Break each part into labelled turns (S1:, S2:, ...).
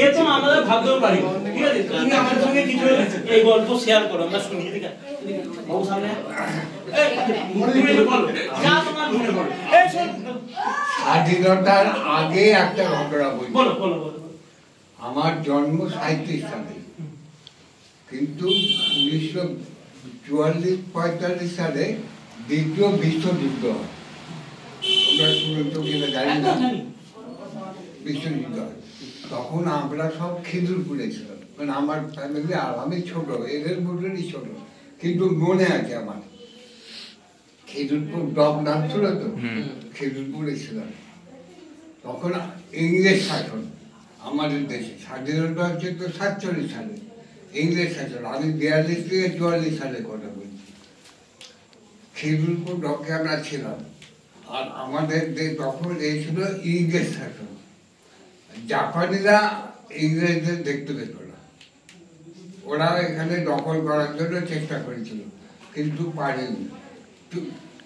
S1: এ তো আমাদের ভাবতেও পারি। ঠিক আছে, তুমি আমার সঙ্গে কিছু এই গল্প শেয়ার করো, আমরা শুনি। ঠিক আছে, বাবু সামনে
S2: স্বাধীনতার আগে একটা ঘটনা বলি।
S1: বলো বলো বলো।
S2: আমার জন্ম 37 সালে, কিন্তু 1944-45 সালে দ্বিতীয় বিশ্বযুদ্ধ হয়। ওটা শুনেছো কিনা জানি না, বিশ্বযুদ্ধ হয়। তখন আমরা সব খিদুরপুরে ছিলাম, মানে আমার ফ্যামিলি, আর আমি ছোট, এদের মধ্যেই ছোট, কিন্তু মনে আছে আমার খিদুরপুর ডব নাম ছিল তো, খিদুরপুরে ছিলাম। তখন ইংরেজ শাসন আমাদের দেশে, স্বাধীনতা হচ্ছে তো 47 সালে, ইংরেজ শাসন। আমি 42 থেকে 44 সালে কথা বলছি। খিদুরপুর ডকে আমরা ছিলাম, আর আমাদের তখন এই ছিল ইংরেজ শাসন। জাপানিরা ইংরেজদের দেখতে পেত না, ওরা এখানে দখল করার জন্য চেষ্টা করেছিল, কিন্তু পারেনি।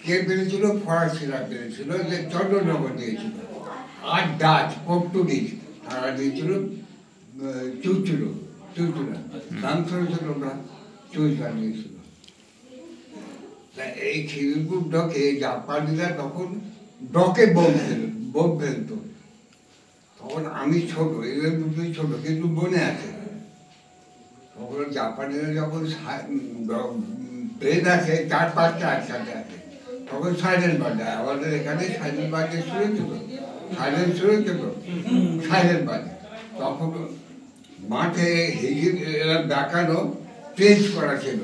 S2: কে পেরেছিল? ফরাসিরা পেরেছিল, যে চন্দ্রনগর দিয়েছিল। আর ডাচ, পর্তুগিজ, তারা দিয়েছিল চুচুড়ো, চুচুড়া নাম শুনেছিল না, চুচুড়া দিয়েছিল। এই খিদিরপুর ডকে জাপানিরা তখন ডকে বোম ফেলত। তখন আমি ছোট, এদের দুটোই ছোট, কিন্তু মনে আছে তখন জাপানিরা যখন ট্রেন আছে 4-5টা একসাথে আছে, তখন সাইলেন্ট বাজে। আমাদের এখানে সাইলেন্ট বাজে শুনেছিল, সাইলেন্ট শুনেছিল, সাইলেন্ট বাজে। তখন মাঠে হিজির এরা দেখানো চেঞ্জ করা ছিল,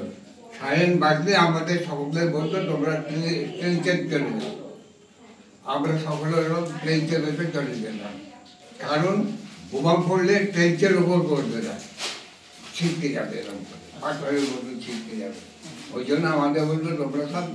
S2: সাইলেন্ট বাজলে আমাদের সকলের বলতো তোমরা ট্রেন চেঞ্জ করে যাও। আমরা সকলে ট্রেন চেঞ্জে চলে গেলাম, কারণ বোমা পড়লে ট্রেঞ্চের ওপর পড়বে না, ছিটকে যাবে, এরকম করে পাথরের মতো ছিটকে যাবে। ওই জন্য আমাদের বলতো তোমরা সব